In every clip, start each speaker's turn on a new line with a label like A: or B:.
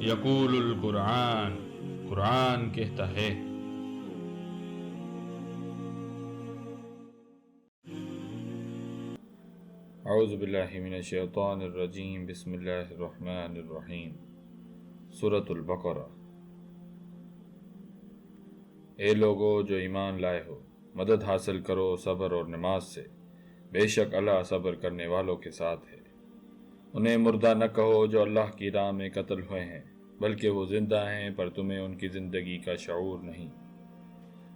A: یقول القرآن، قرآن کہتا ہے
B: اعوذ باللہ من الشیطان الرجیم، بسم اللہ الرحمن الرحیم۔ سورۃ البقرہ۔ اے لوگو جو ایمان لائے ہو، مدد حاصل کرو صبر اور نماز سے، بے شک اللہ صبر کرنے والوں کے ساتھ ہے۔ انہیں مردہ نہ کہو جو اللہ کی راہ میں قتل ہوئے ہیں، بلکہ وہ زندہ ہیں پر تمہیں ان کی زندگی کا شعور نہیں۔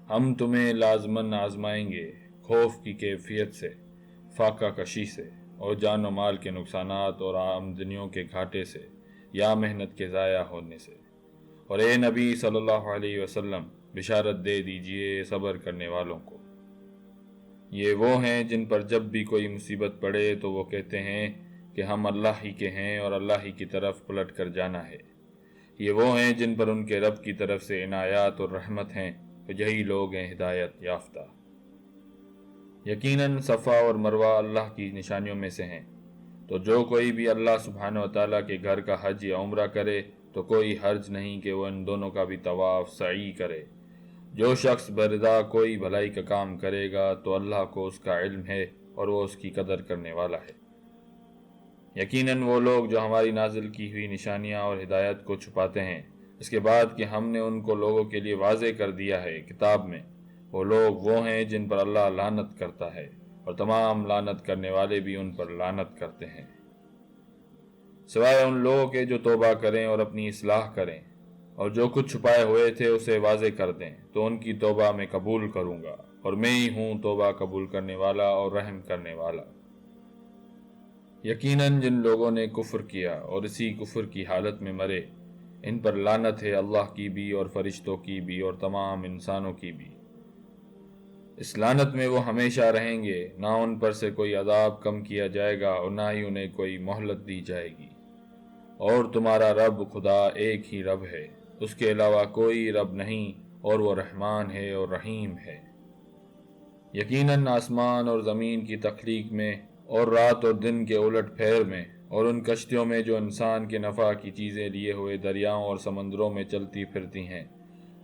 B: ہم تمہیں لازماً آزمائیں گے، خوف کی کیفیت سے، فاقہ کشی سے، اور جان و مال کے نقصانات اور آمدنیوں کے گھاٹے سے، یا محنت کے ضائع ہونے سے۔ اور اے نبی صلی اللہ علیہ وسلم، بشارت دے دیجئے صبر کرنے والوں کو۔ یہ وہ ہیں جن پر جب بھی کوئی مصیبت پڑے تو وہ کہتے ہیں کہ ہم اللہ ہی کے ہیں اور اللہ ہی کی طرف پلٹ کر جانا ہے۔ یہ وہ ہیں جن پر ان کے رب کی طرف سے عنایات اور رحمت ہیں، تو یہی لوگ ہیں ہدایت یافتہ۔ یقیناً صفا اور مروہ اللہ کی نشانیوں میں سے ہیں، تو جو کوئی بھی اللہ سبحانہ وتعالیٰ کے گھر کا حج یا عمرہ کرے تو کوئی حرج نہیں کہ وہ ان دونوں کا بھی طواف سعی کرے۔ جو شخص بردا کوئی بھلائی کا کام کرے گا تو اللہ کو اس کا علم ہے اور وہ اس کی قدر کرنے والا ہے۔ یقیناً وہ لوگ جو ہماری نازل کی ہوئی نشانیاں اور ہدایت کو چھپاتے ہیں، اس کے بعد کہ ہم نے ان کو لوگوں کے لیے واضح کر دیا ہے کتاب میں، وہ لوگ وہ ہیں جن پر اللہ لعنت کرتا ہے، اور تمام لعنت کرنے والے بھی ان پر لعنت کرتے ہیں، سوائے ان لوگوں کے جو توبہ کریں اور اپنی اصلاح کریں، اور جو کچھ چھپائے ہوئے تھے اسے واضح کر دیں، تو ان کی توبہ میں قبول کروں گا، اور میں ہی ہوں توبہ قبول کرنے والا اور رحم کرنے والا۔ یقیناً جن لوگوں نے کفر کیا اور اسی کفر کی حالت میں مرے، ان پر لعنت ہے اللہ کی بھی اور فرشتوں کی بھی اور تمام انسانوں کی بھی۔ اس لعنت میں وہ ہمیشہ رہیں گے، نہ ان پر سے کوئی عذاب کم کیا جائے گا اور نہ ہی انہیں کوئی مہلت دی جائے گی۔ اور تمہارا رب خدا ایک ہی رب ہے، اس کے علاوہ کوئی رب نہیں، اور وہ رحمان ہے اور رحیم ہے۔ یقیناً آسمان اور زمین کی تخلیق میں اور رات اور دن کے الٹ پھیر میں اور ان کشتیوں میں جو انسان کے نفع کی چیزیں لیے ہوئے دریاؤں اور سمندروں میں چلتی پھرتی ہیں،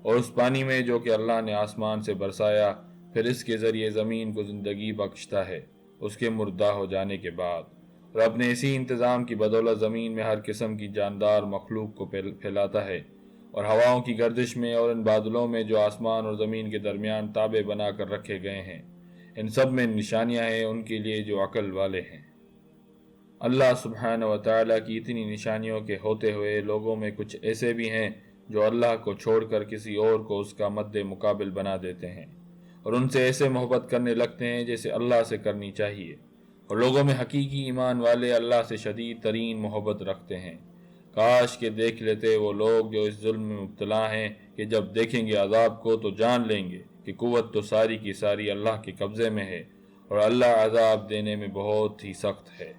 B: اور اس پانی میں جو کہ اللہ نے آسمان سے برسایا، پھر اس کے ذریعے زمین کو زندگی بخشتا ہے اس کے مردہ ہو جانے کے بعد، اور اپنے اسی انتظام کی بدولت زمین میں ہر قسم کی جاندار مخلوق کو پھیلاتا ہے، اور ہواؤں کی گردش میں اور ان بادلوں میں جو آسمان اور زمین کے درمیان تابع بنا کر رکھے گئے ہیں، ان سب میں نشانیاں ہیں ان کے لیے جو عقل والے ہیں۔ اللہ سبحانہ وتعالیٰ کی اتنی نشانیوں کے ہوتے ہوئے لوگوں میں کچھ ایسے بھی ہیں جو اللہ کو چھوڑ کر کسی اور کو اس کا مد مقابل بنا دیتے ہیں، اور ان سے ایسے محبت کرنے لگتے ہیں جیسے اللہ سے کرنی چاہیے، اور لوگوں میں حقیقی ایمان والے اللہ سے شدید ترین محبت رکھتے ہیں۔ کاش کہ دیکھ لیتے وہ لوگ جو اس ظلم میں مبتلا ہیں کہ جب دیکھیں گے عذاب کو تو جان لیں گے کہ قوت تو ساری کی ساری اللہ کے قبضے میں ہے، اور اللہ عذاب دینے میں بہت ہی سخت ہے۔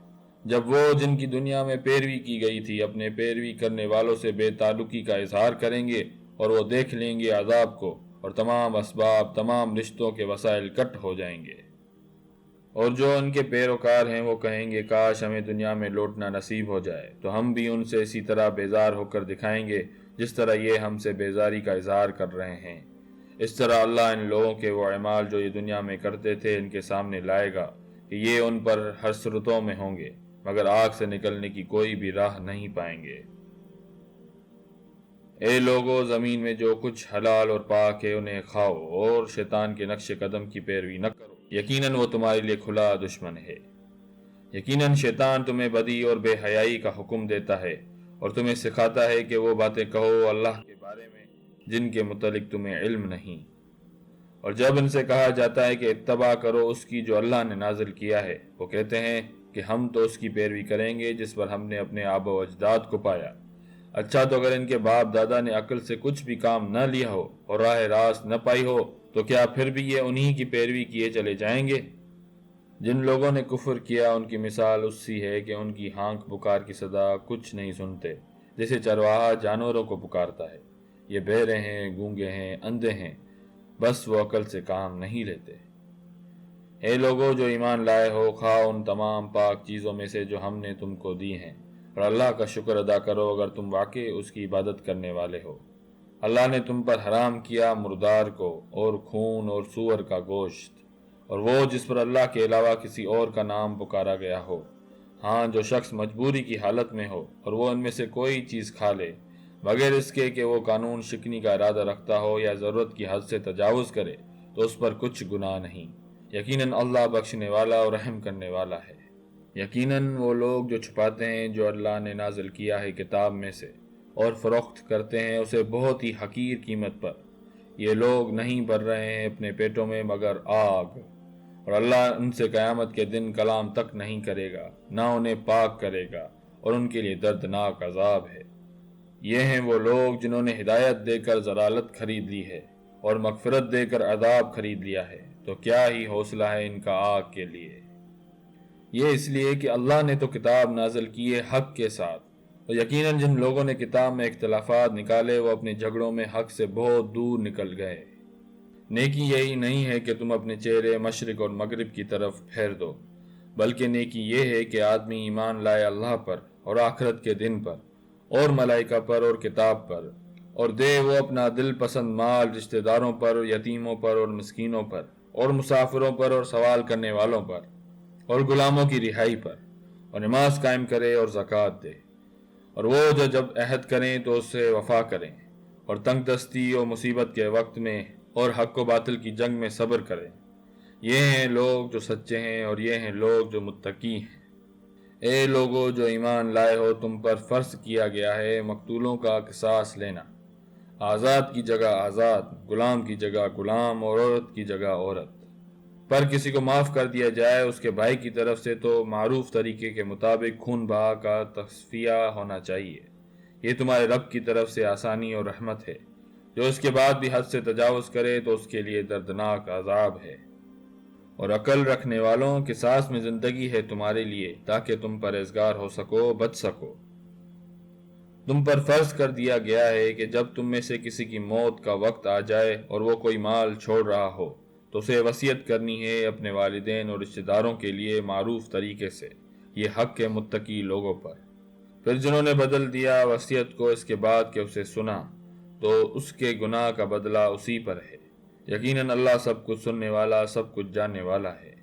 B: جب وہ جن کی دنیا میں پیروی کی گئی تھی اپنے پیروی کرنے والوں سے بے تعلقی کا اظہار کریں گے، اور وہ دیکھ لیں گے عذاب کو، اور تمام اسباب، تمام رشتوں کے وسائل کٹ ہو جائیں گے، اور جو ان کے پیروکار ہیں وہ کہیں گے کاش ہمیں دنیا میں لوٹنا نصیب ہو جائے تو ہم بھی ان سے اسی طرح بیزار ہو کر دکھائیں گے جس طرح یہ ہم سے بیزاری کا اظہار کر رہے ہیں۔ اس طرح اللہ ان لوگوں کے وہ اعمال جو یہ دنیا میں کرتے تھے ان کے سامنے لائے گا کہ یہ ان پر حسرتوں میں ہوں گے، مگر آگ سے نکلنے کی کوئی بھی راہ نہیں پائیں گے۔ اے لوگو، زمین میں جو کچھ حلال اور پاک ہے انہیں کھاؤ، اور شیطان کے نقش قدم کی پیروی نہ کرو، یقیناً وہ تمہارے لیے کھلا دشمن ہے۔ یقیناً شیطان تمہیں بدی اور بے حیائی کا حکم دیتا ہے، اور تمہیں سکھاتا ہے کہ وہ باتیں کہو اللہ کے بارے میں جن کے متعلق تمہیں علم نہیں، اور جب ان سے کہا جاتا ہے کہ اتباع کرو اس کی جو اللہ نے نازل کیا ہے، وہ کہتے ہیں کہ ہم تو اس کی پیروی کریں گے جس پر ہم نے اپنے آبا و اجداد کو پایا۔ اچھا، تو اگر ان کے باپ دادا نے عقل سے کچھ بھی کام نہ لیا ہو اور راہ راست نہ پائی ہو تو کیا پھر بھی یہ انہی کی پیروی کیے چلے جائیں گے؟ جن لوگوں نے کفر کیا ان کی مثال اس سی ہے کہ ان کی ہانک پکار کی صدا کچھ نہیں سنتے، جیسے چرواہا جانوروں کو پکارتا ہے۔ یہ بہرے ہیں، گونگے ہیں، اندھے ہیں، بس وہ عقل سے کام نہیں لیتے۔ اے لوگو جو ایمان لائے ہو، کھاؤ ان تمام پاک چیزوں میں سے جو ہم نے تم کو دی ہیں، اور اللہ کا شکر ادا کرو اگر تم واقعی اس کی عبادت کرنے والے ہو۔ اللہ نے تم پر حرام کیا مردار کو اور خون اور سور کا گوشت، اور وہ جس پر اللہ کے علاوہ کسی اور کا نام پکارا گیا ہو۔ ہاں، جو شخص مجبوری کی حالت میں ہو اور وہ ان میں سے کوئی چیز کھا لے بغیر اس کے کہ وہ قانون شکنی کا ارادہ رکھتا ہو یا ضرورت کی حد سے تجاوز کرے تو اس پر کچھ گناہ نہیں۔ یقیناً اللہ بخشنے والا اور رحم کرنے والا ہے۔ یقیناً وہ لوگ جو چھپاتے ہیں جو اللہ نے نازل کیا ہے کتاب میں سے اور فروخت کرتے ہیں اسے بہت ہی حقیر قیمت پر، یہ لوگ نہیں بھر رہے ہیں اپنے پیٹوں میں مگر آگ، اور اللہ ان سے قیامت کے دن کلام تک نہیں کرے گا، نہ انہیں پاک کرے گا، اور ان کے لیے دردناک عذاب ہے۔ یہ ہیں وہ لوگ جنہوں نے ہدایت دے کر ضلالت خرید لی ہے اور مغفرت دے کر عذاب خرید لیا ہے، تو کیا ہی حوصلہ ہے ان کا آگ کے لیے۔ یہ اس لیے کہ اللہ نے تو کتاب نازل کی ہے حق کے ساتھ، اور یقیناً جن لوگوں نے کتاب میں اختلافات نکالے وہ اپنے جھگڑوں میں حق سے بہت دور نکل گئے۔ نیکی یہی نہیں ہے کہ تم اپنے چہرے مشرق اور مغرب کی طرف پھیر دو، بلکہ نیکی یہ ہے کہ آدمی ایمان لائے اللہ پر اور آخرت کے دن پر اور ملائکہ پر اور کتاب پر، اور دے وہ اپنا دل پسند مال رشتہ داروں پر اور یتیموں پر اور مسکینوں پر اور مسافروں پر اور سوال کرنے والوں پر اور غلاموں کی رہائی پر، اور نماز قائم کرے اور زکوٰۃ دے، اور وہ جو جب عہد کریں تو اس سے وفا کریں، اور تنگ دستی اور مصیبت کے وقت میں اور حق و باطل کی جنگ میں صبر کریں۔ یہ ہیں لوگ جو سچے ہیں اور یہ ہیں لوگ جو متقی ہیں۔ اے لوگو جو ایمان لائے ہو، تم پر فرض کیا گیا ہے مقتولوں کا قصاص لینا، آزاد کی جگہ آزاد، غلام کی جگہ غلام، اور عورت کی جگہ عورت۔ پر کسی کو معاف کر دیا جائے اس کے بھائی کی طرف سے تو معروف طریقے کے مطابق خون بہا کا تصفیہ ہونا چاہیے۔ یہ تمہارے رب کی طرف سے آسانی اور رحمت ہے۔ جو اس کے بعد بھی حد سے تجاوز کرے تو اس کے لیے دردناک عذاب ہے۔ اور عقل رکھنے والوں، قصاص میں زندگی ہے تمہارے لیے تاکہ تم پرہیزگار ہو سکو، بچ سکو۔ تم پر فرض کر دیا گیا ہے کہ جب تم میں سے کسی کی موت کا وقت آ جائے اور وہ کوئی مال چھوڑ رہا ہو تو اسے وصیت کرنی ہے اپنے والدین اور رشتہ داروں کے لیے معروف طریقے سے، یہ حق ہے متقی لوگوں پر۔ پھر جنہوں نے بدل دیا وصیت کو اس کے بعد کہ اسے سنا تو اس کے گناہ کا بدلہ اسی پر ہے۔ یقیناً اللہ سب کچھ سننے والا، سب کچھ جاننے والا ہے۔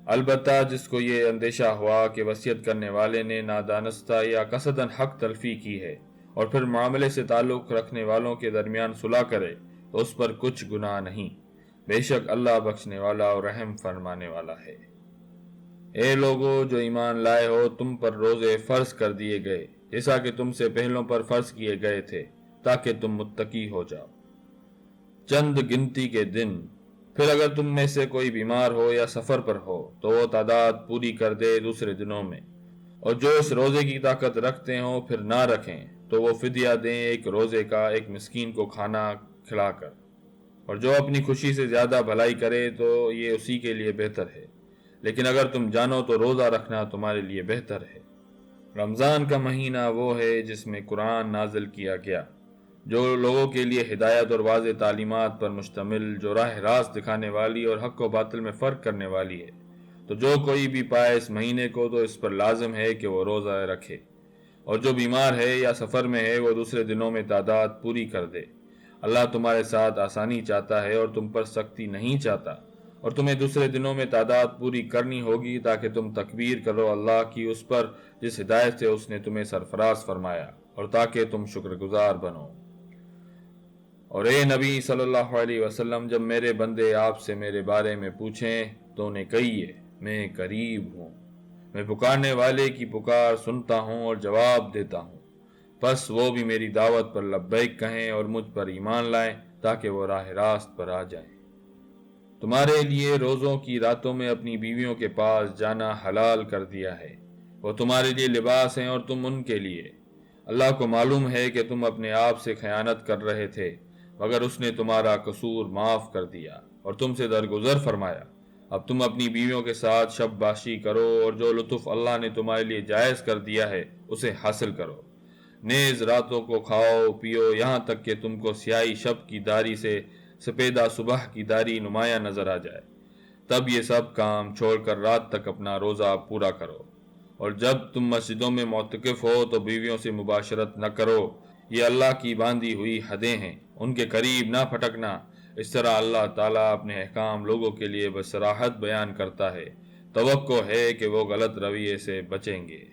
B: البتہ جس کو یہ اندیشہ ہوا کہ وصیت کرنے والے نے نادانستہ یا قصداً حق تلفی کی ہے اور پھر معاملے سے تعلق رکھنے والوں کے درمیان صلح کرے تو اس پر کچھ گناہ نہیں، بے شک اللہ بخشنے والا اور رحم فرمانے والا ہے۔ اے لوگو جو ایمان لائے ہو، تم پر روزے فرض کر دیے گئے جیسا کہ تم سے پہلوں پر فرض کیے گئے تھے تاکہ تم متقی ہو جاؤ۔ چند گنتی کے دن، پھر اگر تم میں سے کوئی بیمار ہو یا سفر پر ہو تو وہ تعداد پوری کر دے دوسرے دنوں میں، اور جو اس روزے کی طاقت رکھتے ہوں پھر نہ رکھیں تو وہ فدیہ دیں ایک روزے کا، ایک مسکین کو کھانا کھلا کر، اور جو اپنی خوشی سے زیادہ بھلائی کرے تو یہ اسی کے لیے بہتر ہے، لیکن اگر تم جانو تو روزہ رکھنا تمہارے لیے بہتر ہے۔ رمضان کا مہینہ وہ ہے جس میں قرآن نازل کیا گیا، جو لوگوں کے لیے ہدایت اور واضح تعلیمات پر مشتمل، جو راہ راست دکھانے والی اور حق و باطل میں فرق کرنے والی ہے۔ تو جو کوئی بھی پائے اس مہینے کو تو اس پر لازم ہے کہ وہ روزہ رکھے، اور جو بیمار ہے یا سفر میں ہے وہ دوسرے دنوں میں تعداد پوری کر دے۔ اللہ تمہارے ساتھ آسانی چاہتا ہے اور تم پر سختی نہیں چاہتا، اور تمہیں دوسرے دنوں میں تعداد پوری کرنی ہوگی تاکہ تم تکبیر کرو اللہ کی اس پر جس ہدایت سے اس نے تمہیں سرفراز فرمایا، اور تاکہ تم شکر گزار بنو۔ اور اے نبی صلی اللہ علیہ وسلم، جب میرے بندے آپ سے میرے بارے میں پوچھیں تو انہیں کہیے میں قریب ہوں، میں پکارنے والے کی پکار سنتا ہوں اور جواب دیتا ہوں، پس وہ بھی میری دعوت پر لبیک کہیں اور مجھ پر ایمان لائیں تاکہ وہ راہ راست پر آ جائیں۔ تمہارے لیے روزوں کی راتوں میں اپنی بیویوں کے پاس جانا حلال کر دیا ہے، وہ تمہارے لیے لباس ہیں اور تم ان کے لیے۔ اللہ کو معلوم ہے کہ تم اپنے آپ سے خیانت کر رہے تھے، مگر اس نے تمہارا قصور معاف کر دیا اور تم سے درگزر فرمایا۔ اب تم اپنی بیویوں کے ساتھ شب باشی کرو اور جو لطف اللہ نے تمہارے لیے جائز کر دیا ہے اسے حاصل کرو۔ نیز راتوں کو کھاؤ پیو یہاں تک کہ تم کو سیاہی شب کی داری سے سپیدہ صبح کی داری نمایاں نظر آ جائے، تب یہ سب کام چھوڑ کر رات تک اپنا روزہ پورا کرو۔ اور جب تم مسجدوں میں معتکف ہو تو بیویوں سے مباشرت نہ کرو، یہ اللہ کی باندھی ہوئی حدیں ہیں، ان کے قریب نہ پھٹکنا۔ اس طرح اللہ تعالیٰ اپنے احکام لوگوں کے لیے بصراحت بیان کرتا ہے، توقع ہے کہ وہ غلط رویے سے بچیں گے۔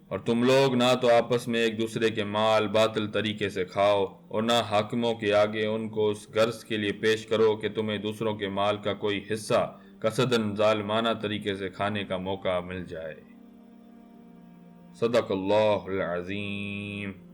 B: اور تم لوگ نہ تو آپس میں ایک دوسرے کے مال باطل طریقے سے کھاؤ، اور نہ حاکموں کے آگے ان کو اس غرض کے لیے پیش کرو کہ تمہیں دوسروں کے مال کا کوئی حصہ قصداً ظالمانہ طریقے سے کھانے کا موقع مل جائے۔ صدق اللہ العظیم۔